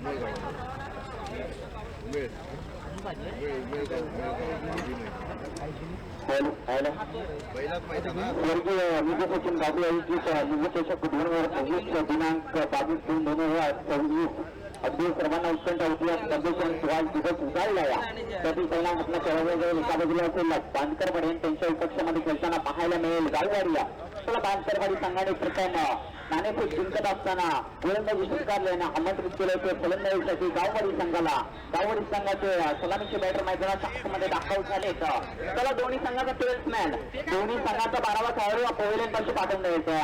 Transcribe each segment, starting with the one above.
स्वर्गीय विजय सचिन बाबू यांची निर्देशक 2024 दिनांक 22/2/2024 अगदी सर्वांना उत्कंठ होती. प्रदूषण शिवाय दिवस उजाळला या त्यातील पहिला आपला चळवळ एका बाजूला असेल बांदकरवाडी त्यांच्या विपक्षामध्ये खेळताना पाहायला मिळेल गाववाडीला. चला बांदकरवाडी संघाने प्रथम नाणेफेक जिंकत असताना गोलंदाजी स्वीकारल्याने आमंत्रित केले होते फलंदाजीसाठी गाववाडी संघाला. गाववाडी संघाचे सलामीचे बॅटर मैदानाच्या आतमध्ये दाखल झाले. चला दोन्ही संघाचा 12th मॅन दोन्ही संघाचा 12वा खेळाडू पवेलियन पाशी पाठवून द्यायचा.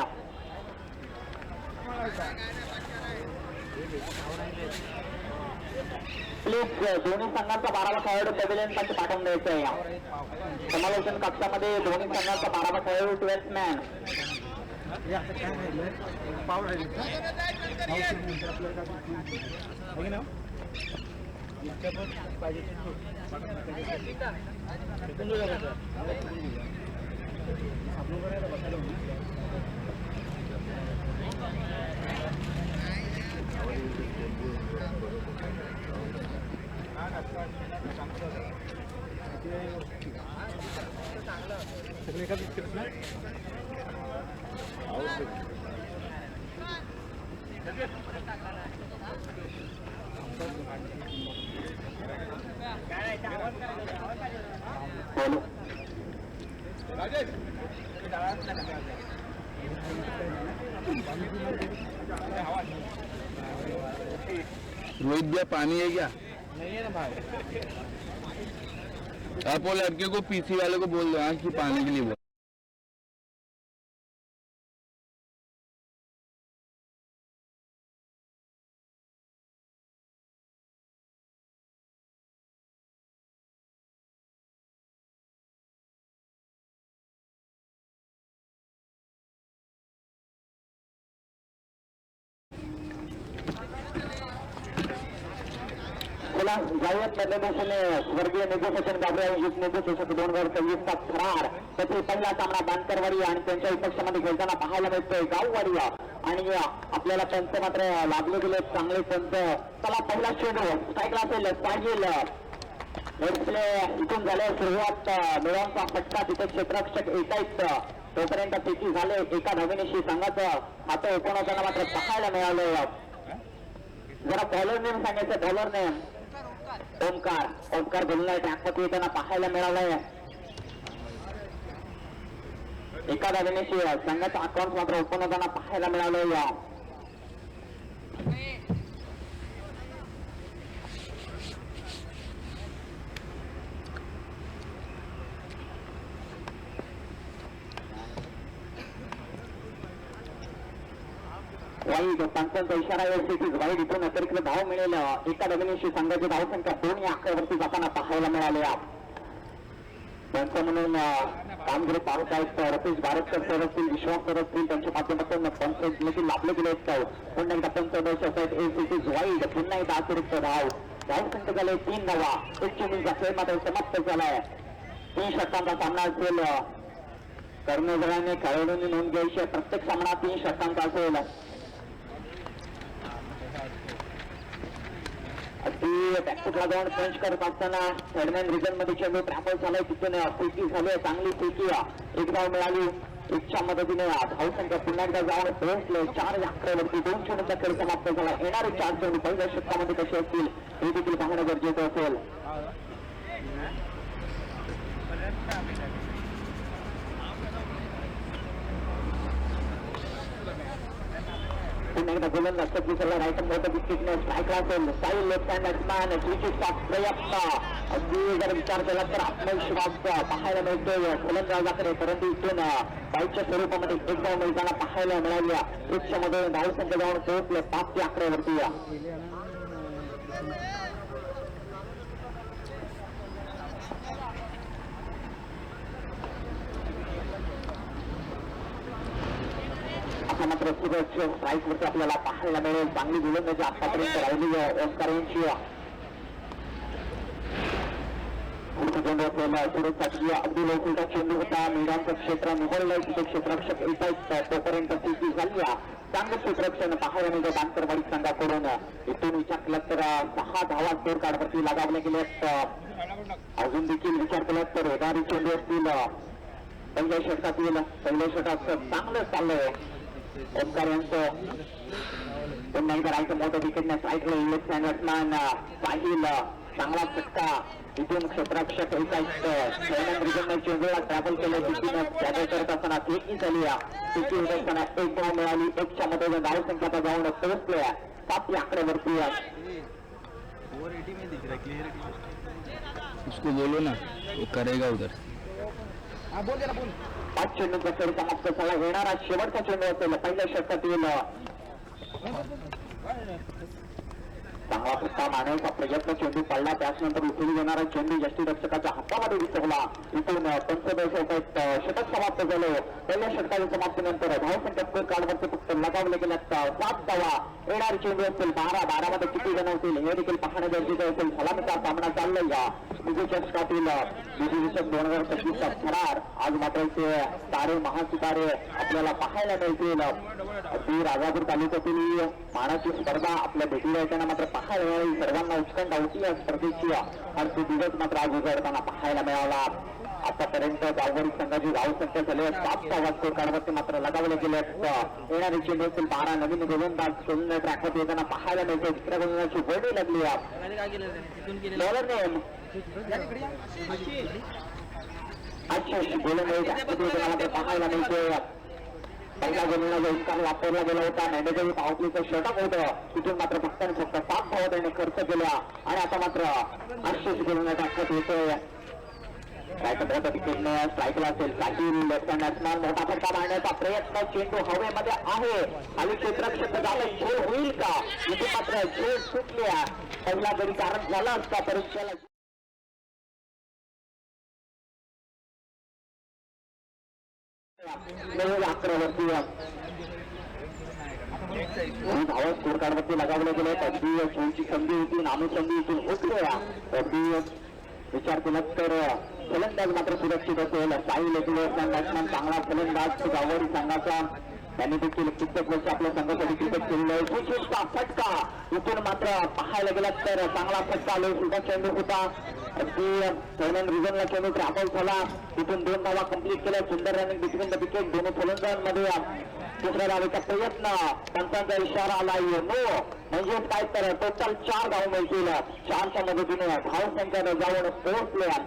प्लीज दोन्ही संघांचा 12वा खेळाडू पवेलियन पाशी पाठवून द्यायचा आहे. समालोचन कक्षामध्ये दोन्ही संघांचा 12वा खेळाडू 12th मॅन रोहित भैया पानी है क्या? नहीं है ना भाई। आप वो लड़के को पीसी वाले को बोल दो आज कि पानी के लिए बोल। जायत निर्देशाने स्वर्गीय निर्देशन गाबरे निर्देशक 2024 चा थरार त्यातील पहिला सामना बांदकरवाडी आणि त्यांच्या विपक्षामध्ये खेळताना पाहायला मिळतोय गाववाडी. आणि आपल्याला पंच मात्र लागले गेले चांगले पंच. चला पहिला चेंडू स्ट्राईकला असेल पाहिजे इथून झाले सुरुवात. मिळवणचा फटका तिथे क्षेत्ररक्षक येत आहेत तोपर्यंत फेकी झाले. एका धावेनेशी संघाचं हात ओपणवताना मात्र पाहायला मिळालं. जरा बॉलर नेम सांगायचं बॉलर नेम ओंकार गोलंदाज ट्रॅकवरती येताना पाहायला मिळालाय. एका धावेनेशी संघाचा अकाउंट मात्र ओपन होताना पाहायला मिळालंय. वाईट पंचांचा इशारा वाईट इथून अतिरिक्त धाव मिळेल. एका धावेनेशी संघाची धावसंख्या 2 या आकड्यावरती जाताना पाहायला मिळाले. पंच म्हणून कामगिरी पाहत आहेत रतीश भारतकर सर असतील विश्वास सर असतील त्यांच्या माध्यमातून पंच देखील लाभले गेले आहेत. पुन्हा एकदा पंच दर्शक आहेत एसीसी वाईट पुन्हा एकदा अतिरिक्त धावसंख्या झाले 3 धावा. 1 चेंडूचा खेळ मात्र समाप्त झालाय. 3 षटकांचा सामना असेल. कर्णधाराने खेळाडूंनी नोंद घ्यायची प्रत्येक सामना 3 षटकांचा असेल. बॅकफुटला जाऊन पंच करत असताना थर्डमॅन रिजन मध्ये चेंडू ट्रॅपल झालाय. तिथून फेकी झाली चांगली फेकी. 1 धाव मिळाली. 1च्या मदतीने धावसंख्या पुन्हा एकदा जाऊन पोहोचले 4 या आकड्यावरती. 2 चेंडूचा खेळ समाप्त झाला. येणारे 4 चेंडू पहिल्या षटकामध्ये कसे असतील हे देखील पाहणं गरजेचं असेल. पुन्हा एकदा गोलंदाज सध्या राईट मोठं विकेटने स्ट्राईकला असेल. साईल लेफ्ट हँड बॅट्समॅन स्विचचा प्रयत्न अगदी जर विचार केला तर आत्मविश्वास पाहायला मिळतोय गोलंदाजाकडे. परंतु इथून बाईकच्या स्वरूपामध्ये 1 धाव मिळताना पाहायला मिळाल्या. 1च्या मध्ये धावसंख्या जाऊन पोहोचले 5 या आकड्यावरती. मात्र स्ट्राईक वरती आपल्याला पाहायला मिळेल. चांगली गोलंदाजी आतापर्यंत राहिली ओस्कार यांची. चेंडू असेल सुरेश सातवी अगदी लोकलचा चेंडू होता मीडियमचं क्षेत्र निवडलंय तिथे क्षेत्ररक्षक येत आहेत तोपर्यंत स्थिती झाली चांगलं क्षेत्ररक्षण पाहायला मिळतं बांकरवाडी संघाकडून इथून विचार केला तर 6 धावा स्कोर कार्डवरती लगावले गेले अजून देखील विचार केला तर येणारी चेंडू असतील पहिल्या षटकातील पहिल्या षटकाचं चांगलं चाललंय ओंकार यांचं पुन्हा एकदा राहायचं मोठं विकेटने साईडला इंग्लिश बॅट्समॅन साहिल चांगला फटका इथून क्षेत्ररक्षक चेंडूला ट्रॅव्हल केलं तिथून ट्रॅव्हल करत असताना फेकी झाली फेकी होत असताना एक धाव मिळाली एकच्या मध्ये धाव संख्या जाऊन पोहोचले 7 आकड्यावरती उसको बोलो ना वो करेगा उधर 5 चेंडूंचा खेळ समाप्त झाला येणारा शेवटचा चेंडू असेल पहिल्या षटकातील चांगला फटका मारण्याचा प्रयत्न चेंडू पडला त्याच्यानंतर उचलून येणारा चेंडू यष्टीरक्षकाच्या हातामध्ये विचवला इथून 45 षटक समाप्त झालं पहिल्या षटकाच्या समाप्तीनंतर धावसंख्या स्कोर कार्डवरती फक्त लगावले गेल्यात 7 धावा येणारे चेंडू असतील 12 मध्ये किती जण होतील हे देखील पाहणं गरजेचं असेल सलामीचा सामना चाललाय या विजेच्या षटकातील विजेचषक 2025चा थरार आज मात्र ते तारे महासितारे आपल्याला पाहायला मिळतील अगदी राजापूर तालुक्यातील मानाची स्पर्धा आपल्या भेटीला येताना मात्र पाहायला मिळाली सर्वांना उत्कंठा होती या स्पर्धेची आणि तो दिवस मात्र आज उजाडताना पाहायला मिळाला आतापर्यंत गाववाडी संघाची धावसंख्या झाली 7 धावा स्कोर कार्डवरती मात्र लगावले गेले येणारे चेंडू असतील 12 नवीन गोलंदाज शोधून ट्रॅकवरती येताना पाहायला मिळते दुसऱ्या गोलंदाजाची वर्णी लागली बॉलरने अच्छा गोलंदाज पाहायला मिळते पहिला गोलंदाज उत्कार वापरला गेला होता मेंढेदेवी पावतीचं षटक होतं तिथून मात्र फक्त 7 धावा त्याने खर्च केल्या आणि आता मात्र 800 गोलंदाज टाकत येतोय स्ट्राईकला असेल साहिल लेफ्ट हँड बॅट्समॅन मोठा फटका मारण्याचा प्रयत्न चेंडू हवेमध्ये आहे आणि क्षेत्ररक्षक झालं झेल होईल का इथे मात्र झेल सुटली पहिला जरी कारण झाला असता परंतु 11 वरती धावा स्कोर कार्डवरती लगावले गेले अगदी खेळची संधी होती नामी संधी इथून होते अगदी विचार केला तर फलंदाज मात्र सुरक्षित असेल साहिल बॅट्समॅन चांगला फलंदाज गाववाडी संघाचा त्यांनी देखील कित्येक वर्ष आपल्या संघासाठी क्रिकेट केलेलं आहे सुचिष्टा फटका इथून मात्र पाहायला गेला तर चांगला फटका आलो सुद्धा चेंडू होता अगदी सेव्हन रिझनला चेंडू ट्रॅपल झाला तिथून 2 धावा कंप्लीट केल्या सुंदर रनिंग बिटवीन द विकेट दोन्ही फलंदाजांमध्ये दुसऱ्या धावेचा प्रयत्न पंचांचा इशारा आला नो म्हणजेच काय तर टोटल 4 धाव मिळतील 4च्या मदतीने धाव संख्या जाऊन पोहोचल्या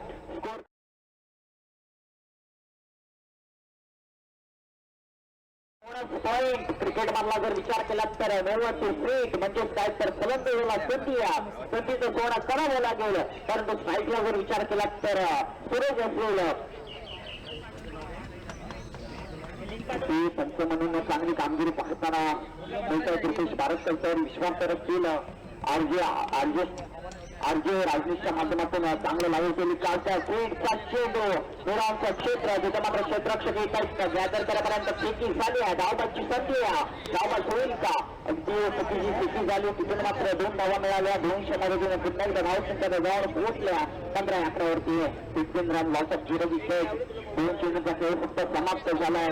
स्कोर पॉइंट क्रिकेट मधला जर विचार केला तर 90 फीट म्हणजेच काय तर फलंदाजीला संधीचं सोडा करावं लागेल परंतु स्ट्राईकला जर विचार केला तर सुरेश असेल पंच म्हणून चांगली कामगिरी पाहताना रुपेश बारसकर सर विश्वास करत असतील आरजे राजनीशच्या माध्यमातून चांगलं लागू केली कालच्या स्वीटचा चेंडू मुलांचं क्षेत्र जिथे मात्र क्षेत्ररक्षक येत आहेत गॅदर करेपर्यंत फेकी झाली आहे धावबाची संधी धावबाज होईल का अगदी चुकीची फेकी झाली तिथून मात्र 2 धावा मिळाल्या 200 मध्ये पुन्हा एकदा धावसंख्या जाऊन पोहोचल्या 15 वरती 15 रन लॉस ऑफ 0 विकेट 2 चेंडूचा खेळ फक्त समाप्त झालाय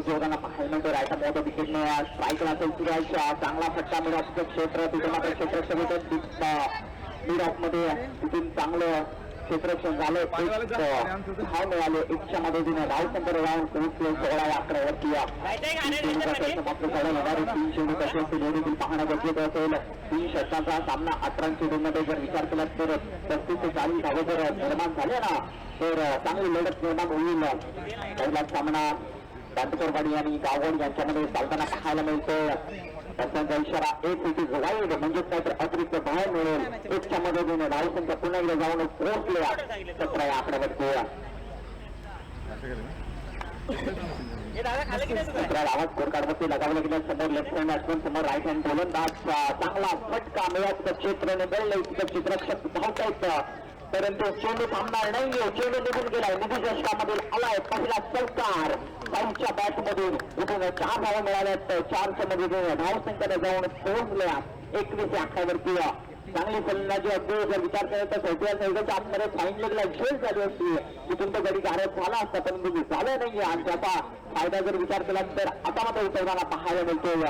जोरांना पाहायला मिळतो रायटा मोठ्या विकेटने स्ट्राईकला असेल सुराजचा चांगला फटका मिळत क्षेत्र तिथे मात्र क्षेत्ररक्षक मिड ऑफ मध्ये तिथून चांगलं क्षेत्ररक्षण झालं धाव मिळाले 1च्या मदतीने धाव संख्या राहून पोहोचले 16 वरती समाप्त झाला येणारे 3 चेंडू कसे असतील हे देखील पाहणं गरजेचं असेल 3 षटकांचा सामना 18 चेंडूमध्ये जर विचार केला तर 35 ते 40 धावे जर निर्माण झाले ना तर चांगली लढत निर्माण होईल पहिला सामना बांदकरवाडी आणि गाववाडी यांच्यामध्ये चालताना पाहायला मिळतोय त्यांचा इशारा 1 विकेट वाईड म्हणजेच काहीतरी अतिरिक्त धाव मिळेल 1च्या मदतीने धावसंख्या पुन्हा एकदा जाऊन पोहोचल्या 17 आकड्यावरती आवाज स्कोर कार्डवरती लगावले गेले समोर लेफ्ट हँड बॅट्समन समोर राईट हँड गोलंदाज चांगला फटका मिळत क्षेत्र निवडले क्षेत्ररक्षक धावतायत परंतु चेंडू थांबणार नाहीये चेंडू निघून गेलाय निधीच्या षटकामधील आलाय पहिला सरकार साईडच्या बॅटमधून इथून 4 धावा मिळाल्यात 4च्या मध्ये धावसंख्या जाऊन पोहोचल्या 21-11 वरती चांगली फलंदाजी अगदी जर विचार केला तर चौथ्या संघाच्या आतमध्ये फाईन लेगला झेल झाली असती तिथून तो गडी गारद झाला असता परंतु झालं नाहीये आणि त्याचा फायदा जर विचार केला तर आता मात्र उतरताना पाहायला मिळतोय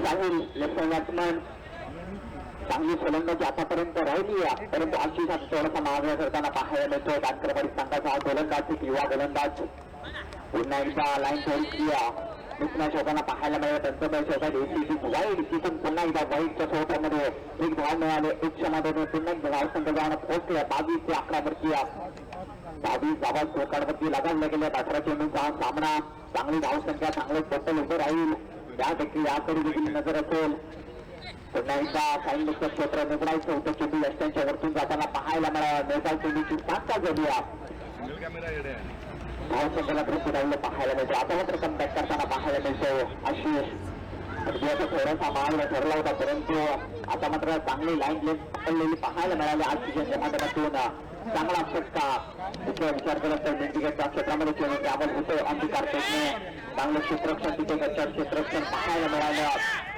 साहिल लेफ्ट बॅट्समन चांगली फलंदाजी आतापर्यंत राहिली परंतु आजची थोडासा मागण्या करताना पाहायला मिळतोय कातकरवाडी संघाचा गोलंदाज एक युवा गोलंदाज पुन्हा एकदा लाईन थोडी क्रिया दुसऱ्या शोधांना पाहायला मिळेल त्यांचं शोधात वाईट तिथून पुन्हा एकदा वाईटच्या शोधामध्ये एक धाव मिळाले एक क्षणामध्ये पुन्हा एकदा धावसंख्या जाऊन पोहोचले 22-11 वरती 22 धावा स्कोरकार्डवरती लगावले गेले 18 चेंडूचा सामना चांगली धावसंख्या चांगले टोटल उभं राहील त्यापैकी याकडे देखील नजर असेल पुन्हा एकदा काही मुक्त क्षेत्र निवडायचं होतं चेंडू यष्ट्यांच्या वरतून जाताना पाहायला मिळाला मेघाल चेंडूची सांगता झाली धावसंख्येला प्रति राहिलं पाहायला मिळतो आता मात्र कमबॅक करताना पाहायला मिळतो आशिष अगदी असा थोडासा मागला ठरला होता परंतु आता मात्र चांगली लाईन लेन पकडलेली पाहायला मिळाली आशिषच्या माध्यमातून चांगला फटका दुसरा विचार केला तर मेंढीगडच्या क्षेत्रामध्ये चेंडू त्यावर होतो अंतिकार पेटणे चांगलं क्षेत्ररक्षण तिथे गच्चार क्षेत्ररक्षण पाहायला मिळालं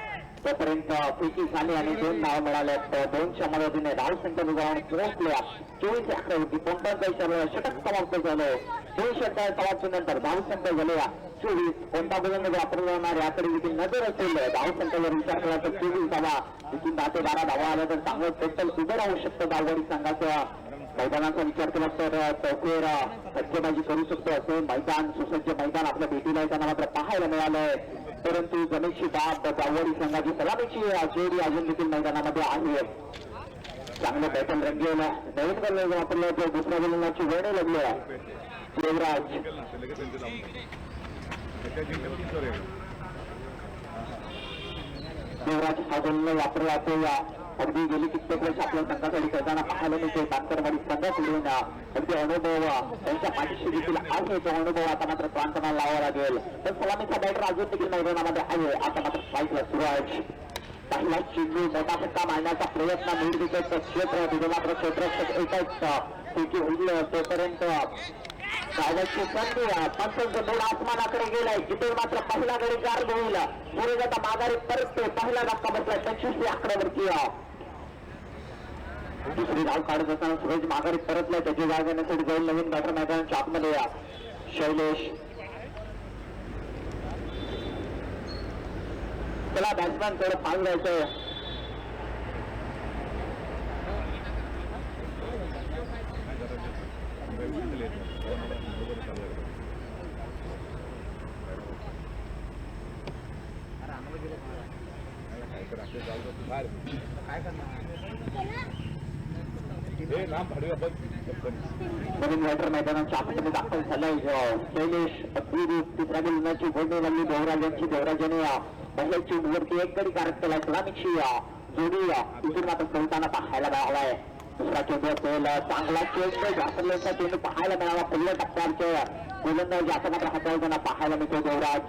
तोपर्यंत फेकी झाली आणि 2 नाव मिळाले 2च्या मदतीने धावसंख्या विभागाने पोहोचल्या 24-11 वरती 55 षटक समाप्त झालं 2 षटक समाप्तीनंतर धावसंख्या झाल्या 24 कोणता बदल वापरला जाणार याकडे देखील नजर असेल धावसंख्येवर विचार केला तर 24 धावा तिथून 10 ते 12 धावा आल्या तर चांगलं टोटल उभं राहू शकतं गाववाडी संघाचं मैदानाचा विचार केला तर चौकेर सज्जबाजी करू शकतो असे मैदान सुसज्ज मैदान आपल्या भेटीला येताना मात्र पाहायला मिळालंय परंतु गणेशची बाब गाववाडी संघाची सलामीची जोडी अजून देखील मैदानामध्ये आहे चांगलं बॅटल रंगेल नवीन गोलंदाज वापरलं तर दुसऱ्या गोलंदाजची वेळ लागली देवराज हा गोलंदाज वापरला तो अगदी गेली कित्येक वर्ष आपल्या संघासाठी खेळताना पाहायला मिळते कातकरवाडी संघाकडून अगदी अनुभव त्यांच्या पाठीशी देखील आहे तो अनुभव आता मात्र प्रांतना लावावा लागेल तर सलामीचा बॅटर अजून देखील मैदानामध्ये आहे आता मात्र स्ट्राईकला सुरुवात पहिला चेंडू मोठा फटका मारण्याचा प्रयत्न निर्विकेट क्षेत्र तिथे मात्र क्षेत्ररक्षक एकच पैकी होईल तोपर्यंत धावाची संधी पंचांचं बोर्ड आसमानाकडे गेलाय तिथे मात्र पहिला गडी गार्ड होईल पुढे जाता माघारी परतते पहिला धक्का बसलाय 25-11 वरती दुसरी धाव काढत असताना सुरेश माघारी परतलाय त्याची जागा घेण्यासाठी जाईल नवीन बॅटर मैदानाच्या आतमध्ये शैलेश त्याला बॅट्समॅन थोडं फाल द्यायचंय नवीन बॅटर मैदानाच्या आतमध्ये दाखल झालाय शैलेश तिसऱ्या गोलंदाजची गोलंदाजी लागली देवराजांची देवराजाने पहिल्या चेंडूवरती एक गडी कारक केलाय सलामीची जोडी इथून मात्र खेळताना पाहायला मिळालाय दुसरा चेंडू असेल चांगला चेंडू घातलेला चेंडू पाहायला मिळाला पहिल्या टप्प्यावरच्या गोलंदाजी आता मात्र हाताळताना पाहायला मिळतो देवराज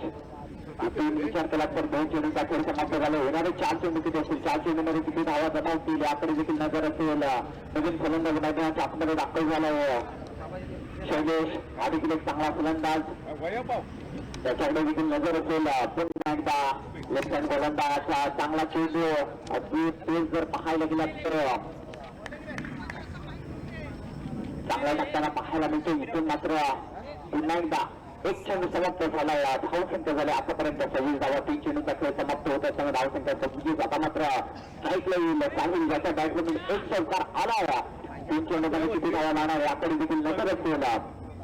इथून विचार केला तर 2 चेंडूंचा खेळ समाप्त झाला होणारे 4 चेंडू किती असतील 4 चेंडूमध्ये किती धावा जमावतील याकडे देखील नजर असेल नवीन फलंदाज मैदानाच्या आतमध्ये दाखल झालाय शैलेश हा देखील एक चांगला फलंदाज त्याच्याकडे देखील नजर असेल पुन्हा एकदा लेफ्ट हँड गोलंदाज चांगला चेंडू अगदी तेज जर पाहायला गेला तर चांगला टाकताना पाहायला मिळतो इथून मात्र पुन्हा एकदा एक चेंडू समाप्त झाला धावसंख्या झाली आतापर्यंत 26 धावा 3 चेंडूचा खेळ समाप्त होत असताना धावसंख्या 26 आता मात्र स्ट्राईकला येईल साहिल ज्याच्या बॅटमधून एक चौकार आला 3 चेंडूमध्ये किती धावा लावणार याकडे देखील नजर असेल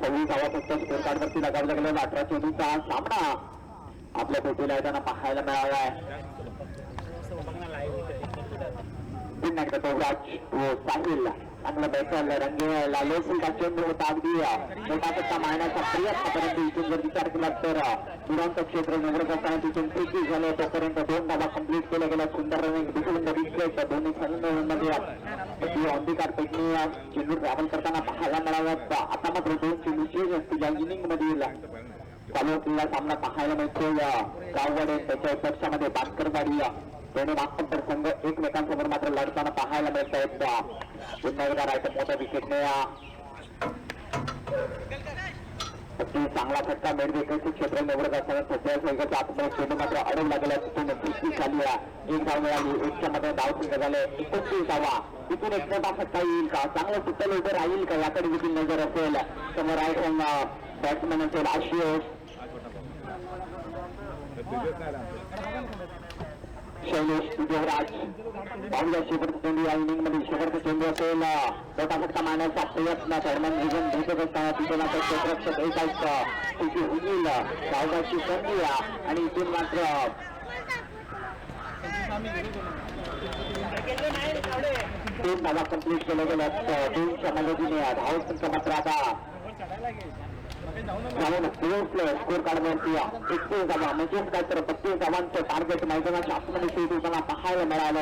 26 धावा फक्त स्कोर कार्डवरती लगावला गेलेला 18 चेंडूचा सामना आपल्या भेटीला येताना पाहायला मिळालाय पुन्हा एकदा देवराज व साहिल चांगलं बॅटल रंगेला लोसीचा चेंडू होता अगदी मोठा फटका मारण्याचा प्रयत्न परंतु इथून जर विचार केला तर दुरांत क्षेत्र निवडत असताना तिथून फेकी झाले तोपर्यंत 2 धावा कंप्लीट केल्या गेल्या सुंदर रनिंग विकेट दोन्ही फलंदाजांमध्ये अंधिकार पेटणी चेंडू ट्रॅव्हल करताना पाहायला मिळाला आता मात्र 2 चेंडू शेष असतील या इनिंग मधील चालू असलेला सामना पाहायला मिळतो गाववाडे त्याच्या पक्षामध्ये बाटकरवाडी दोन्ही मागपंतर संघ एकमेकांसमोर मात्र लढताना पाहायला मिळत आहेत पुन्हा एकदा राईट मोठ्या विकेटने अगदी चांगला फटका मेडवेकरचे क्षेत्र निवडत असताना सध्या संघाच्या आतमध्ये चेंडू मात्र अडव लागला. तिथून 30 झाली आहे. 1 धाव मिळाली. 1च्या मध्ये धाव संघ झाले 29 धावा. तिथून एक मोठा फटका येईल का? चांगलं सुट्टल उभं राहील का? याकडे देखील नजर असेल. समोर राईट हँड बॅट्समॅन असेल आशिष, शैलेश, देवराज. पाहुया शेवटचा चेंडू या इनिंग मध्ये शेवटचा चेंडू असेल. मोठा फटका मारण्याचा प्रयत्न थर्मन रिजन भेटत असताना तिथून आता क्षेत्ररक्षक ऐकायचं तिथे होईल धावची संधी आणि इथून मात्र 3 धावा कंप्लीट केल्या गेल्या. 2च्या मदतीने धाव संख्या मात्र आता स्कोर कार्डवरती 31 धावा म्हणजेच काय तर 32 धावांचं टार्गेट मैदानाच्या आतमध्ये शेवटताना पाहायला मिळालं.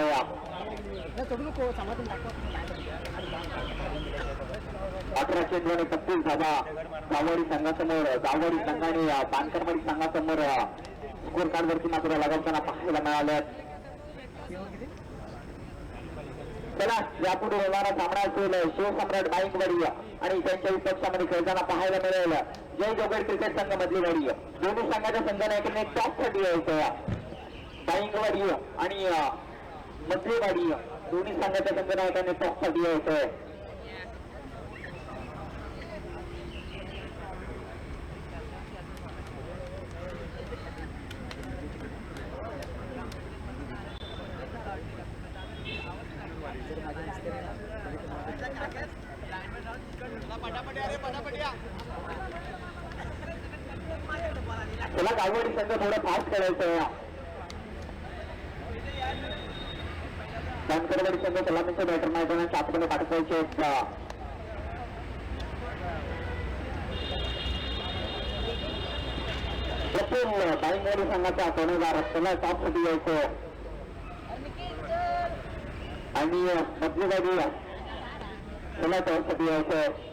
18 चेंडू आणि 32 धावा जावडी संघासमोर. जावडी संघाने पानकरवाडी संघासमोर स्कोर कार्डवरती मात्र लगावताना पाहायला मिळाल्यात. चला यापुढे होणारा सामना असेल शिवसम्राट बाईंगवाडी आणि त्यांच्या विपक्षामध्ये खेळताना पाहायला मिळेल जय जोगड क्रिकेट संघ मधली वाडी. दोन्ही संघाच्या संघाने टॉपसाठी यायचं. बाईंगवाडी आणि मधली वाडी दोन्ही संघाच्या संघनायकाने टॉपसाठी यायचंय. चला गाववाडी संघ थोडं फास्ट खेळायचं. पानकरवाडी संघ सलामीचे बॅटर मैदानाच्या आतमध्ये पाठवायचे. प्रफुल्ल बाईंगवाडी संघाचा कर्णधार त्याला टॉपसाठी यायचं आणि मधली गाडी त्याला टॉपसाठी यायचं.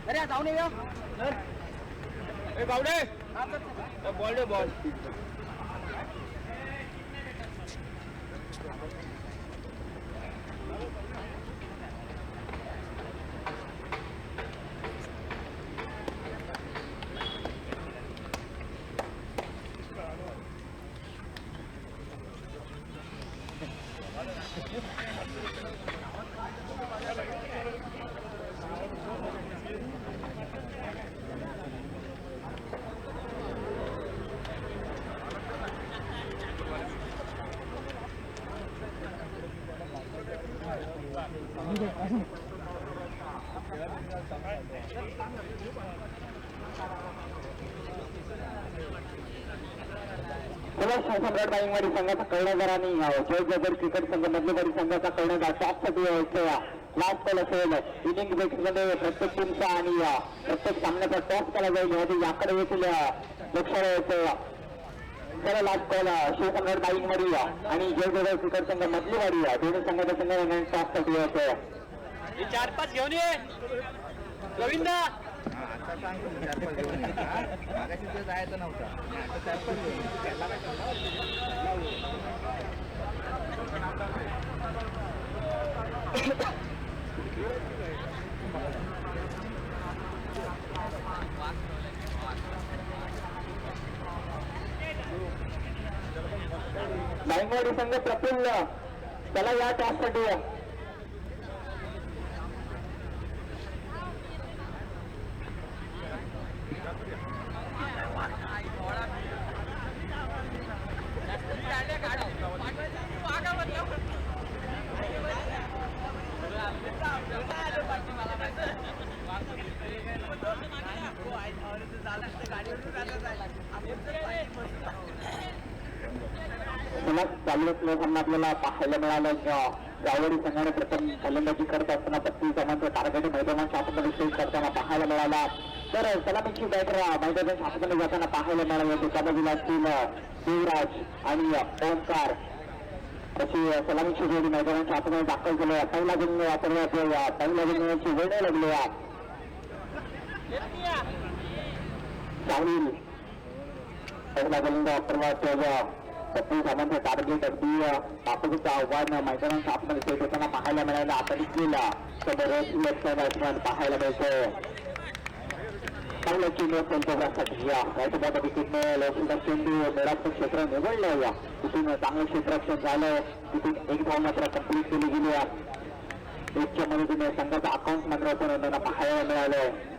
अरे जाऊ नये बावडे बॉल बॉल. सम्राट बाईंगवाडी संघाचा कर्णधार आणि जय जोगड क्रिकेट संघ मधलीवाडी संघाचा कर्णधार टॉपसाठी यायचं. लास्ट कॉल असेल इनिंग बेसमध्ये प्रत्येक टीमचा आणि प्रत्येक सामन्याचा टॉप केला जाईल याकडे देखील लक्ष द्यायचं. चला लास्ट कॉल शिवसम्राट बाईंगवाडी आणि जय जोगड क्रिकेट संघ मधलीवाडी दोन्ही संघाच्या संघाने टॉपसाठी यायचं. 4-5 घेऊन ये गोविंदा. जायचं नव्हतं. बाईंगवाडी संघ प्रफुल्ल त्याला या टॉपसाठी चालू असल्यानं आपल्याला पाहायला मिळालं. गाववाडी संघाने प्रथम फलंदाजी करत असताना 32 धावांचं टार्गेट मैदानाच्या आतमध्ये सेट करताना पाहायला मिळाला. तर सलामीची बॅटर मैदानाच्या आतमध्ये जाताना पाहायला मिळालं. त्या बाजूला असतील देवराज आणि ओंकार. तशी सलामीची जोडी मैदानाच्या आतमध्ये दाखल झाली आहे. पहिला गुण वापरण्यात पहिल्या गुणाची वेळ नाही लागली आहे. चांगली पहिला गोलंदाज वापरण्यात पप्पू सामंत टार्गेट अगदी बापूचं आव्हान मैदानाच्या आतमध्ये सेट होताना पाहायला मिळालं. आपण केला तर पाहायला मिळतो. चांगल्या चेंडू त्यांच्यासाठी रायटबाद विकेटने लवकर चेंडू मेळाचं क्षेत्र निवडलं. या तिथून चांगलं क्षेत्ररक्षण झालं. तिथून एक धाव मात्र कंप्लीट केली गेली आहे. एकच्या मदतीने संघाचा अकाउंट मात्र त्यांना पाहायला मिळालं.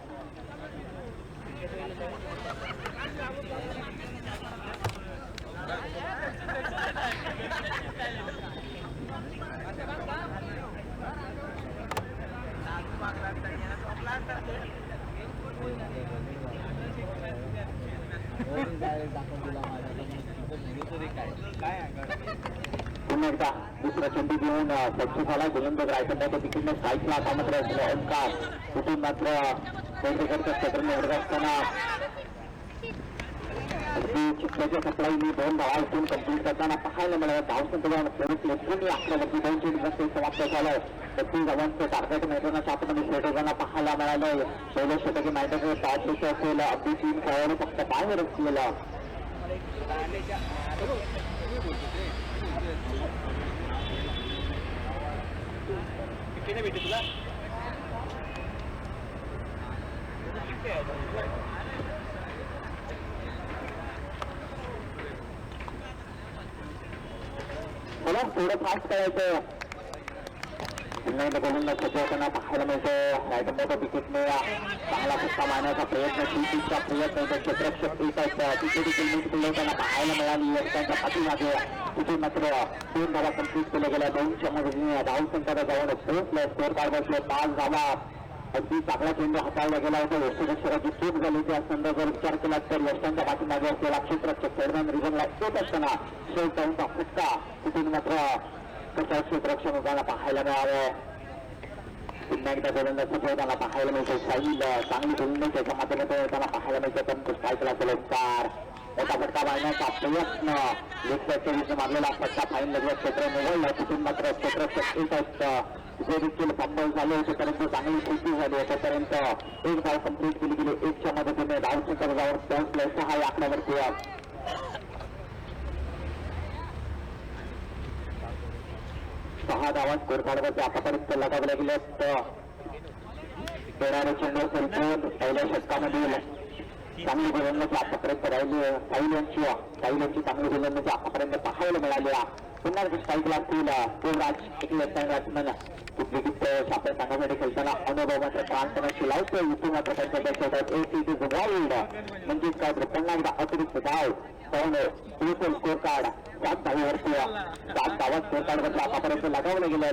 पुन्हा एकदा दुसरा चेंडू घेऊन पक्षी झाला. गोलंदाज रायकडच्या तिकीटने स्ट्राईकला आता मात्र ओंकार तिथून मात्र कोंडेकरच्या क्षेत्र निवडत असताना चिखल्याच्या सप्लाईने 2 धावा इथून कंप्लीट करताना पाहायला मिळालं. धावसंख्या लेफ्टून अकरावरती 2 चेंडू समाप्त झालं. 32 धावांचं टार्गेट मैदानाच्या आतमध्ये सेट होताना पाहायला मिळालं. 16 षटकी मैदानाचं टॉप असेल. अगदी 3 खेळाडू फक्त बाहेर असलेला तुला मला थोडं फास्ट करायचं. पुन्हा एकदा गोलंदाज सजवताना पाहायला मिळतं. रायटमध्ये विकेटने चांगला फटका मारण्याचा प्रयत्न टीमचा प्रयत्न क्षेत्ररक्षक येत आहेत. तिथे देखील मीठ मिळवताना पाहायला मिळाली. त्यांच्या पाठीमागे तिथे मात्र 2 धावा कंप्लीट केल्या गेल्या. 2च्या मदतीने धावसंख्या जाऊन पोहोचलं. स्कोर कार्ड बसले 5 धावा. अगदी चांगला चेंडू हाताळला गेला होता. यष्टीरक्षकाची चूक झाली. त्या संदर्भात विचार केला तर यष्टांच्या पाठीमागे असलेला क्षेत्ररक्षक फेडमॅन रिझनला येत असताना शेवट डाऊनचा फटका तिथून मात्र कसं क्षेत्ररक्षण होताना पाहायला मिळालं. पुन्हा एकदा गोलंदाज सजवताना पाहायला मिळतो. साईल चांगली गोलंदाज त्याच्या माध्यमातून होताना पाहायला मिळतो. परंतु स्ट्राईकला गोलंदाज मोठा फटका मारण्याचा प्रयत्न लेफ्टच्या मारलेला फटका फाईन लगेच क्षेत्र निवडलं. तिथून मात्र क्षेत्ररक्षक येत असतं. जे देखील फंबल झाले होते परंतु चांगली स्थिती झाली. तोपर्यंत 1 धाव कंप्लीट केली गेली. 1च्या मदतीने धावसंख्या जाऊन पोहोचले 6 या आकड्यावरती. 6 धावा स्कोर कार्डवरती आतापर्यंत लगावल्या गेल्यात. येणारे चेंडू संपून पहिल्या षटकामधील चांगली गोलंदाजी आतापर्यंत राहिली. साईल यांची चांगली गोलंदाजी आतापर्यंत पाहायला मिळाली. पुन्हा स्ट्राईकला असतील राज एक बॅट्समॅन आपल्या संघासाठी खेळताना अनुभव मात्र प्रांतनाशी लावतो. इथून मात्र त्यांच्या वाईल्ड म्हणजेच काय पुन्हा एकदा अतिरिक्त धाव टोटल स्कोर कार्ड 7 धावावरती 7 धावा स्कोर कार्डवरती आतापर्यंत लगावले गेले.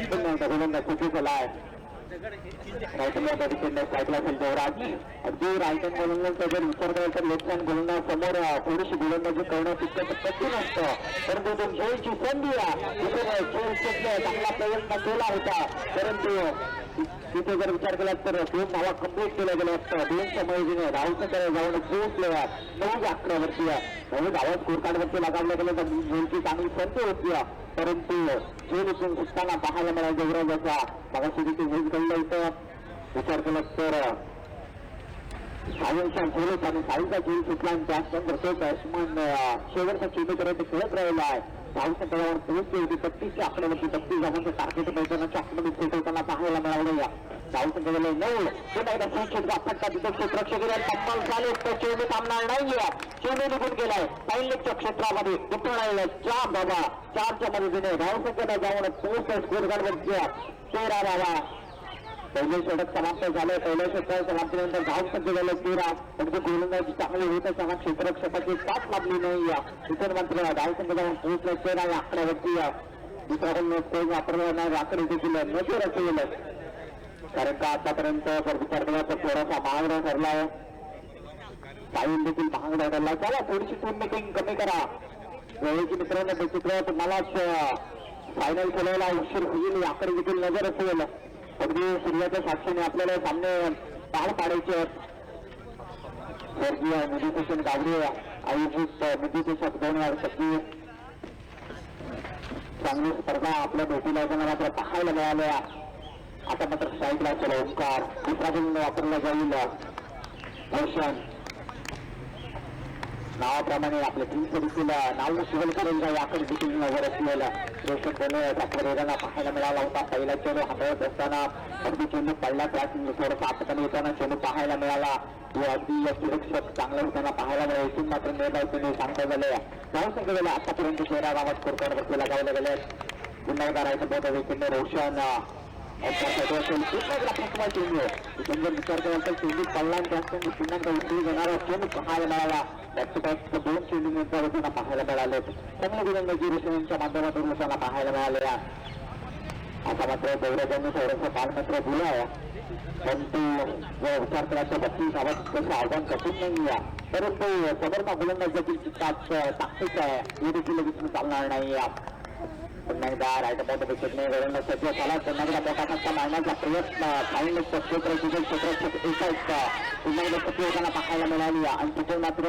पुन्हा एकदा गोलंदाज चुकी झाला आहे. स्ट्राईकला असेल देवराज. अगदी रायटन गोलंदाज जर विचार करायचा तर लेफ्ट हँड गोलंदाज समोर थोडीशी गोलंदाजी करणं तितकं कठीण असतं. परंतु तो खेळची संधी चांगला प्रयत्न केला होता. परंतु तिथे जर विचार केला तर 2 धावा कंप्लीट केल्या गेल्या असतं. 2च्या मदतीने धावसंख्या जाऊन पोहोचले 9 अकरावरती. 9 धावा स्कोर कार्डवरती लगावल्या गेल्या तर खेळची चांगली संधी होती. परंतु खेळ इथून सुटताना पाहायला मिळाला देवराजाचा मगाशी देखील हेच घडलं होतं. विचार केला तर साईलचा खेळ आणि साईलचा खेळ सुटला आणि त्यानंतर तो बॅट्समन शेवटचा चेंडूपर्यंत खेळत राहिला आहे. धावसंख्यावर पोहोचली होती 32च्या आकड्यावरती. 32 धावांचं टार्गेट मैदानाच्या आतमध्ये सेट होताना पाहायला मिळालं. धावसंख्या गेले 9. पुन्हा एकदा सुरक्षित फटका तिथे क्षेत्ररक्षक कम्मल झाले तर चेंडू थांबणार नाहीये. चेंडू निघून गेलाय साईलच्या क्षेत्रामध्ये. कुठून राहिलं 4 धावा. 4च्या मदतीने धावसंख्या जाऊन पोहोचलं स्कोर कार्डवरती 13 धावा. पहिले षटक समाप्त झाले. पहिल्या षटक समाप्तीनंतर धावसंख्या झालं 13. परंतु गोलंदाजी चांगली होत असताना क्षेत्ररक्षकाची साथ लाभली नाही. इतर मात्र धावसंख्या जाऊन पोहोचलं 13 या आकड्यावरती. दुसरा गोलंदाज वापरला नाही. आकडे देखील नजर असेल कारण का आतापर्यंत जर विचार केला तर थोडासा महागडा ठरलाय. साईल देखील महागडा ठरला. चला थोडीशी टूर मेकिंग कमी करा. वेळेची मित्रांनो बेचित्र तुम्हालाच फायनल खेळायला उशीर होईल याकडे देखील नजर असेल. अगदी सूर्याच्या साक्षीने आपल्याला सामने पार पाडायचे. स्वर्गीय निधीभूषण गावडे आयोजित निधीचषक 2026 चांगली स्पर्धा आपल्या भेटीला येताना मात्र पाहायला मिळाल्या. आता मात्र स्ट्राईकला चला ओंकार दुसरा बॉल वापरला जाईल. रोशन नावाप्रमाणे आपल्या टीमचं देखील नाव शिवल करेल का याकडे देखील नजर असलेला रोशन बोलण्याचा पाहायला मिळाला होता. पहिला चेंडू हाताळत असताना अगदी चेंडू पडला त्यात थोडासा आपल्याकडे येताना चेंडू पाहायला मिळाला. अगदी सुरक्षक चांगलं होताना पाहायला मिळाला. इथून मात्र निर्धाव सांगता झाले धाव संख्या गेले आतापर्यंत 13 गावात कोरकाडवरती लगावले गेले. पुन्हा एकदा राहायचं बहुत विकेटने रोशन जर विचार केला तर चेंडू पडला जास्त पुन्हा उचलून घेणारा चेंडू पाहायला मिळाला. त्यात 2 चेंडू नंतर होताना पाहायला मिळाले. चांगल्या गोलंदाजी रोशन यांच्या माध्यमातून होताना पाहायला मिळाले. आता मात्र गौरवांनी थोडंसं काल मात्र दिलाय परंतु विचार केला तर 32 गावात तसं आव्हान कठीण नाही परंतु सदरमा गोलंदाज देखील ताकदीच आहे हे देखील लगेच चालणार नाही. पुन्हा एकदा राईट मोठं विकेटने गोलंदाज सज्ज झाला. पुन्हा एकदा मोठा फटका मारण्याचा प्रयत्न फाईन क्षेत्ररक्षक एकाच पुन्हा एकदा सक्रिय होताना पाहायला मिळाली आणि तिथून मात्र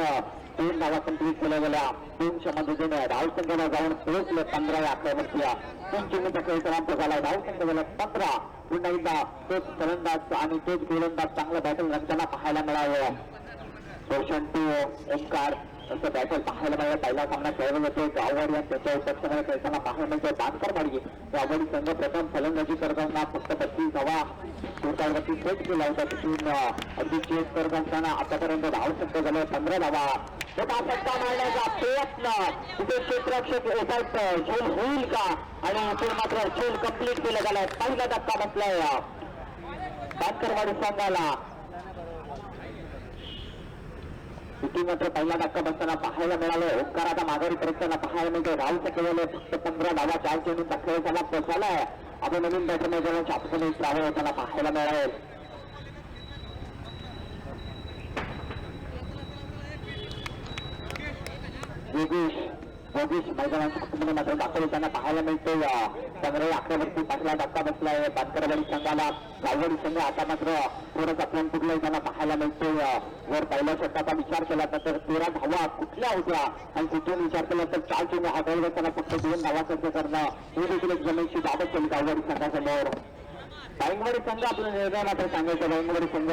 3 धावा कंप्लीट केल्या गेल्या. 200 मदतीने धाव संख्येला जाऊन पोहोचले 15 या आकड्यावरती. 3 चेंडूचा खेळ समाप्त झाला. धाव संख्या झाला 15. पुन्हा एकदा तोच फलंदाज आणि तोच गोलंदाज चांगलं बॅटल रंगताना पाहायला मिळावं. रोशन टू ओंकार असं बॅटल पाहायला मिळालं. पहिला सामना खेळवत होते गाववाडी आणि त्याच्या उपस्थानाला खेळताना पाहायला मिळतं बांधकरवाडी. गाववाडी संघ प्रथम फलंदाजी करताना फक्त 32 धावा कोर्टावरती सेट केला होता. तिथून अगदी चेस करत असताना आतापर्यंत धाव संख्या झाले 15 धावा. मोठा फटका मारण्याचा प्रयत्न तिथे क्षेत्ररक्षक एकाच झोल होईल का आणि इथून मात्र झोल कंप्लीट केलं गेलाय. पहिला धक्का बसलाय बांधकरवाडी संघाला. इथून मात्र पहिला धक्का बसताना पाहायला मिळालं. ओंकार आता माघारी परतताना पाहायला मिळते. धाव संख्येला फक्त 15 धावा 4 चेंडूंचा खेळ समाप्त झालाय. आता नवीन बॅटर मैदानाच्या आपण प्रावळ होताना पाहायला मिळाले. योगेश मैदानाच्या मात्र दाखल होताना पाहायला मिळते. 15 आकड्यावरती पहिला धक्का बसलाय बांधकरवाडी संघाला. गाववाडी संघ आता मात्र थोडंसं आपल्या कुठला येताना पाहायला मिळते. वर पहिल्या षटकाचा विचार केला तर 13 धावा कुठल्या होत्या आणि तिथून विचार केला तर 4 चेंडू हाताळले असताना फक्त 2 धावा खर्च करणं हे देखील एक जमेची बाबत केली गाववाडी संघासमोर. बाईंगवाडी संघ आपल्या निर्णय मात्र सांगायचं. बाईंगवाडी संघ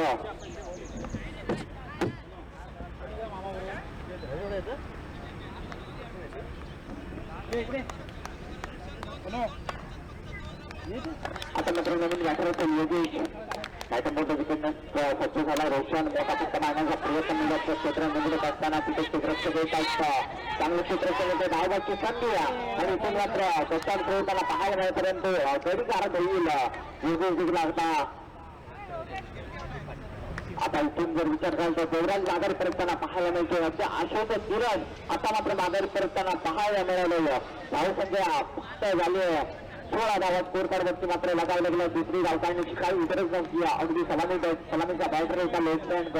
आता मात्र नवीन बॅटर असेल योगेश. नाहीतर मोठं विकेटनं सज्ज झाला. रोशन मोठा फटका मारण्याचा प्रयत्न मिळत क्षेत्र निवडत असताना तिथे क्षेत्ररक्षक येतात. चांगलं क्षेत्ररक्षक धावबाची संधी आणि इथून मात्र दोस्तांत खेळताना पाहायला नाही परंतु गडी कारक होईल. योगेश देखील आता इथून जर विचार कराल तर देवराज माघारी परतताना पाहायला मिळतो. अशा आशेचं किरण आता मात्र माघारी परतताना पाहायला मिळालेलं. धाव संख्या फक्त झाली 16 धावा स्कोर कार्डवरती मात्र लगावलं गेलं. दुसरी धाव काढण्याची काही गरज नव्हती. अगदी सलामीचा बॅटर होता लेफ्ट हँड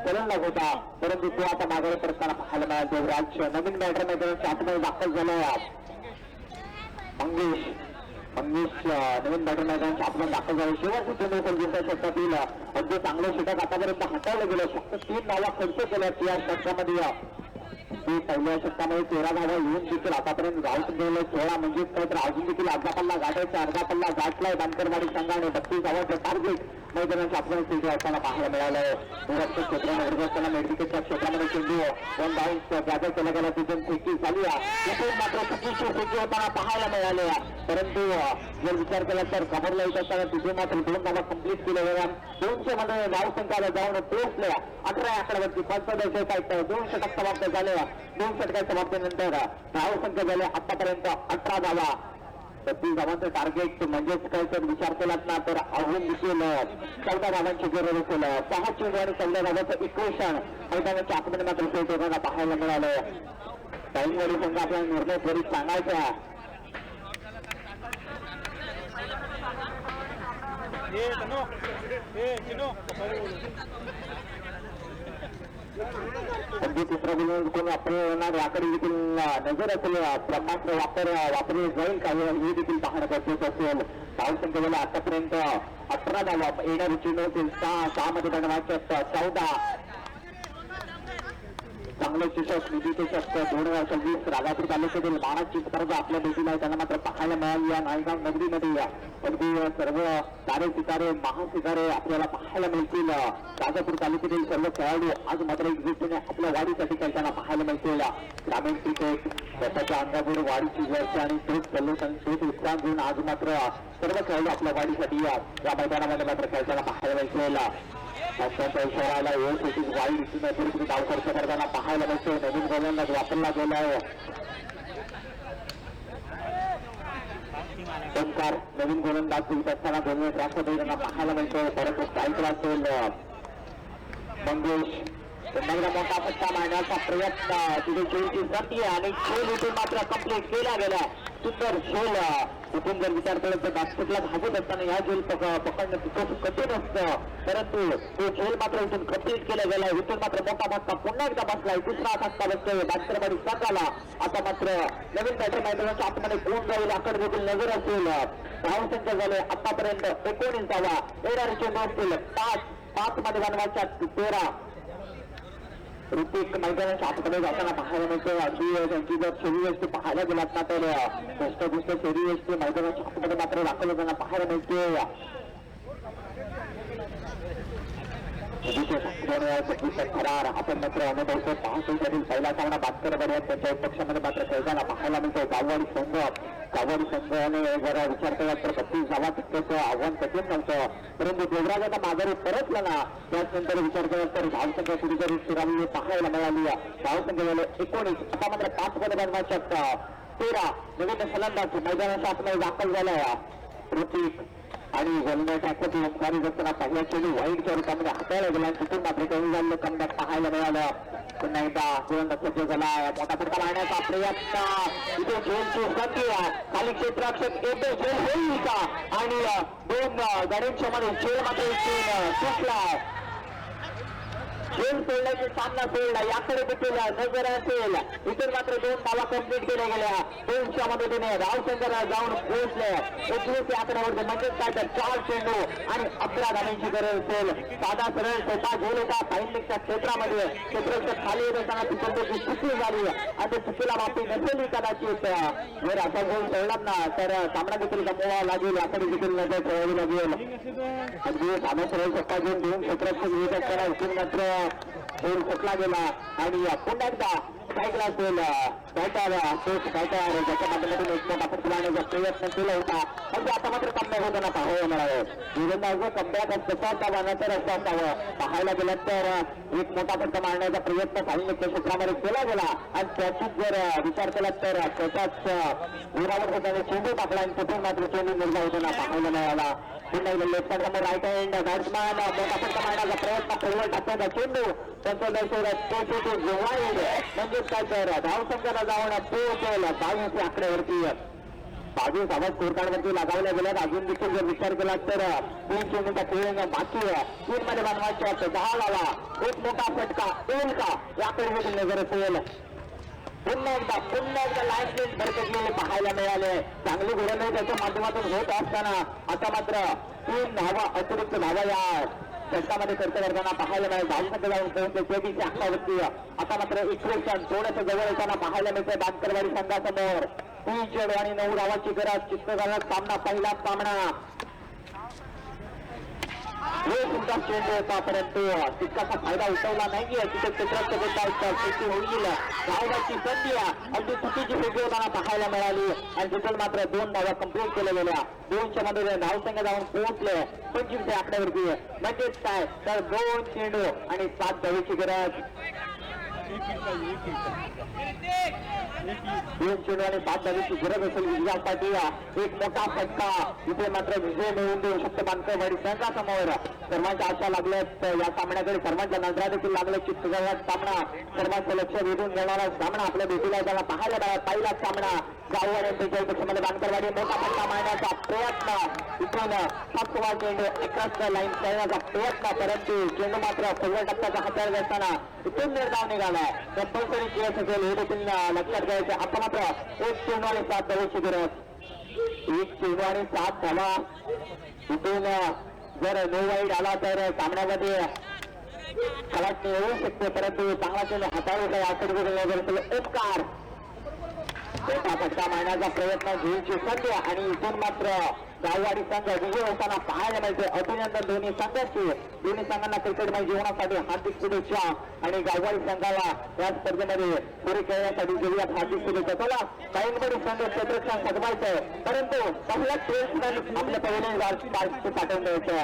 फलंदाज होता परंतु तो आता माघारी परतताना पाहायला मिळाला. देवराज नवीन बॅटर मैदानाच्या आतमध्ये दाखल झाला. मंगेश नवीन बॅटर मैदानाच्या आतमध्ये दाखल झाले. शेवटचं चेंडू संजीवच्या षटकातील अगदी चांगलं षटक आतापर्यंत हाताळलं गेलं. फक्त 3 धावा खर्च केल्या या षटकामध्ये. ते पहिल्या षटकामध्ये 13 धावा येऊन देखील आतापर्यंत धाव संख्येला 16 म्हणजेच काय तर अजून देखील अर्धा पल्ला गाठायचा. अर्धा पल्ला गाठलाय बांधकरवाडी संघाने. 32 धावांचं टार्गेट मैदानाच्या आपण स्थिती असताना पाहायला मिळालंय. दूरस्थ क्षेत्रामध्ये असताना मेडविकेटच्या क्षेत्रामध्ये चेंडू 1 बाउन्स जागा केला गेला. तिथून फेकी झाली. तिथून मात्र चुकीची फेकी होताना पाहायला मिळाले परंतु जर विचार केला तर कमरला येत असताना तिथून मात्र 2 धावा कंप्लीट केल्या गेल्या. 200 मध्ये धाव संख्याला जाऊन पोहोचल्या. 18 आकड्यावरती 5 2 षटक समाप्त झाले. 2 षटका समाप्तीनंतर धाव संख्या झाल्या आतापर्यंत 18 धावा. 32 धावांचं टार्गेट म्हणजेच काय तर विचार केलात ना तर अजून देखील 14 धावांची गरज असेल. 6 चेंडू आणि 14 धावांचं इक्वेशन मैदानाच्या आतमध्ये मात्र सेट होताना पाहायला मिळालं. बाईंगवाडी संघ आपला निर्णय त्वरित सांगायचा. अगदी तिसरा बिल कोणी वापरणार याकडे देखील नजर असेल. ब्रह्मास्त्र वापरले जाईल का हे देखील पाहणं गरजेचं असेल. धाव संख्येला आतापर्यंत 18 धावा येणारी चेंडू होतील 6 मध्ये बनवायचे 14 चांगले चषक निधी चषक 2026 राजापूर तालुक्यातील मानाची स्पर्धा आपल्या भेटीला त्यांना मात्र पाहायला मिळाली या नायगाव नगरीमध्ये. अगदी सर्व तारे सितारे महासितारे आपल्याला पाहायला मिळतील. राजापूर तालुक्यातील सर्व खेळाडू आज मात्र एक दृष्टीने आपल्या वाढीसाठी खेळताना पाहायला मिळतील. ग्रामीण क्रिकेट स्वतःच्या अंगावर वाढीची जर्सी आणि तेच सल्यूशन तेच उत्साह घेऊन आज मात्र सर्व खेळाडू आपल्या वाढीसाठी या मैदानामध्ये मात्र खेळताना पाहायला मिळतील. त्यांच्या इशाराला व्यवस्थित वाईट दिसून धाव खर्च करताना पाहायला मिळतो. नवीन गोलंदाज वापरला गेला आहे. ओंकार नवीन गोलंदाज सुरू असताना दोन्ही ट्रॅक त्यांना पाहायला मिळतो. परंतु स्ट्राईकला असेल मंगेश पुन्हा मोठा फटका मारण्याचा प्रयत्न तिथे खेळची संधी आणि खेळ इथून मात्र कंप्लीट केला गेला. सुंदर खेळ इथून जर विचार केला तर बास्केटला भागत असताना या खेळ पकडणं तिथं कठीण असतं, परंतु तो खेळ मात्र इथून कंप्लीट केला गेला. इथून मात्र मोठा फटका पुन्हा एकदा बसलाय. तिसरा फटका बसतोय बास्केटबारी संघाला. आता मात्र नवीन बॅटिंग मैदानाच्या आतमध्ये कोण जाईल आकडे देखील नजर असेल. धावसंख्या झाले आतापर्यंत 19 येणारे चेंडू असतील 5 मध्ये बनवायच्या 13. ऋतिक मैदानाच्या आतमध्ये जाताना पाहायला मिळतो. अशी त्यांची जर शरीरयष्टी पाहायला गेलात ना तर दष्टपुष्ट शरीरयष्टी मैदानाच्या आतमध्ये मात्र दाखल होताना पाहायला मिळते. फरार आपण मात्र अनुभवतो. पाहतो पहिला सामना बास्केटबॉल त्यांच्या पक्षामध्ये मात्र खेळताना पाहायला मिळतो. गाववाडी संघाने जरा विचार केला तर 32 धावा तितकंच आव्हान कठीण नव्हतं, परंतु देवराजांना माघारी परतला ना त्याचनंतर विचार केला तर धावसंख्या कुठेतरी स्थिरावली पाहायला मिळाली. धावसंख्या झाले 19. आता मात्र 5 मध्ये बनवायच्या 13. नवीन फलंदाज मैदानाच्या आतमध्ये दाखल झालाय. ऋतिक आणि गोलंदाजासाठी ओंकारी असताना पहिल्या चेंडू वाईटच्या रूपामध्ये हाताळला गेला. तिथून मात्र कमी झालेलं कमबॅक पाहायला मिळालं. पुन्हा एकदा गोलंदाज सज्ज झाला. मोठा फटका मारण्याचा प्रयत्न. इथे खेळची संधी खाली क्षेत्ररक्षक येतो. खेळ होईल का आणि 2 गाड्यांच्या मध्ये खेळ मात्र सुटला. खेळ सोडण्याची सामना सोडला. याकडे देखील नजर असेल. इतर मात्र 2 धावा कंप्लीट केल्या गेल्या. 2च्या मदतीने धावसंख्येला जाऊन पोहोचले 21 आकड्यावरती. म्हणजेच काय तर 4 चेंडू आणि 11 धावांची गरज असेल. साधा सरळ स्वतः घेऊन येता साहित्यिकच्या क्षेत्रामध्ये क्षेत्ररक्षक खाली येत असताना तिथून त्याची चुकी झाली आणि त्या चुकीला माफी नसेल कदाचित. जर असा गोल सोडला ना तर सामना देखील गमवावा लागेल. याकडे देखील नजर ठेवावी लागेल. अगदी साधा सरळ स्वतः घेऊन 2 क्षेत्ररक्षक येत असताना इथून मात्र खेळ सुटला गेला आणि पुन्हा एकदा स्ट्राईकला असेल ज्याच्या माध्यमातून एक मोठा फटका मारण्याचा प्रयत्न केला होता. म्हणजे आता मात्र कमबॅक होताना पाहायला मिळावं. गोलंदाज कमबॅक कसा असावा नंतर असं असावं. पाहायला गेलं तर एक मोठा फटका मारण्याचा प्रयत्न साहित्य क्षेत्रामध्ये केला गेला आणि त्याचीच जर विचार केला तर त्याच्याच उरावर होताना चेंडू टाकला आणि तिथून मात्र चेंडू निर्धार होताना पाहायला मिळाला. पुन्हा left side right hand batsman मोठा फटका मारण्याचा प्रयत्न फॉरवर्ड टाकण्याचा चेंडू त्यांच्या म्हणजेच काय तर धावसंख्येला जाऊन पोहोचेल 22 आकड्यावरती. 22 धावा स्कोर कार्डवरती लगावल्या गेल्यात. अजून देखील जर विचार केला तर 3 चेंडूचा खेळ बाकी आहे. 3 मध्ये बनवायच्या 10 धावा. एक मोठा फटका येईल का याकडे देखील नजर असेल. पुन्हा एकदा लाईन प्लेट भरकटलेले पाहायला मिळाले. चांगली गोलंदाजी त्याच्या माध्यमातून होत असताना आता मात्र 3 धावा अतिरिक्त धावा या षटकामध्ये खर्च करताना पाहायला मिळेल. धावसंख्या जाऊन पोहोचले 23 आकड्यावरती. आता मात्र इक्वेशन थोडंसं जवळ येताना पाहायला मिळते बास्केटबॉल संघासमोर. 3 चेंडू आणि 9 धावांची गरज. चित्तगाळात सामना पहिला सामना सुद्धा चेंडू होता, परंतु तितकासा फायदा उठवला नाहीये. तिथे क्षेत्रात होईल धावण्याची संधी अगदी चुकीची फेकी होताना पाहायला मिळाली आणि तिथून मात्र 2 धावा कंप्लीट केल्या गेल्या. 2च्या मध्ये धावसंख्या जाऊन पोहोचले 25 आकड्यावरती. म्हणजेच काय तर 2 चेंडू आणि 7 धावेची गरज. 2 चेंडू आणि 7 धावेची गरज असेल विजयासाठी. एक मोठा फटका इथे मात्र विजय मिळवून देऊ शकतो बांधकरवाडी संघासमोर. सर्वांच्या आशा लागल्यात या सामन्याकडे. सर्वांच्या नजरा देखील लागल्या. चित्तगाळात सामना सर्वांचं लक्ष वेधून घेणारा सामना आपल्या भेटीला त्याला पाहायला मिळाला. पहिला सामना गाववाडी पक्षामध्ये बांधकरवाडी. मोठा फटका मारण्याचा प्रयत्न. इथून 7वा चेंडू एकाच लाईन खेळण्याचा प्रयत्न, परंतु चेंडू मात्र फॉरवर्ड टप्प्याचा हाताळत असताना इथून निर्धाव निघाला. कंपल्सरी केस असेल हे देखील लक्षात घ्यायचे. आता मात्र 1 चेंडू आणि 7 धावेची गरज. 1 चेंडू आणि 7 धावा. इथून जर नो वाईड आला तर सामन्यामध्ये वाटते येऊ शकते परंतु चांगला त्याने हाताळू काही आकडे उपकार फटका मारण्याचा प्रयत्न घेऊची संधी आणि इथून मात्र गाववाडी संघ विजय होताना पाहायला मिळते. अभिनंदन दोन्ही संघांना क्रिकेटमध्ये जीवनासाठी हार्दिक शुभेच्छा आणि गाववाडी संघाला या स्पर्धेमध्ये पुढे खेळण्यासाठी घेऊयात हार्दिक शुभेच्छा. चला काहींकडे संघ क्षेत्रक्षण सजवायचंय परंतु पहिला सेल्समॅन आपल्या पहिले पाठवून द्यायचं.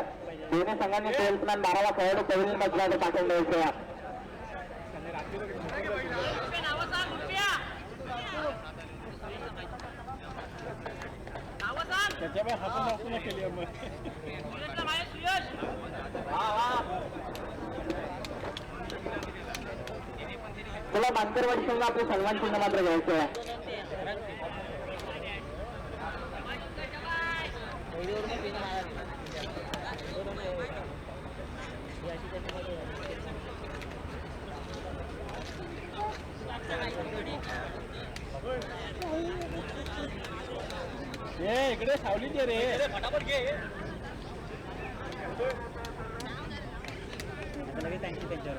दोन्ही संघांनी सेल्समॅन 12वा खेळाडू पहिली मजला पाठवून द्यायचं. चला मानकरवाडी संघ आपले सन्मान चिन्ह मात्र घ्यायचं आहे. इकडे सावलीच रे फटाफट घे लगेच त्यांच्यावर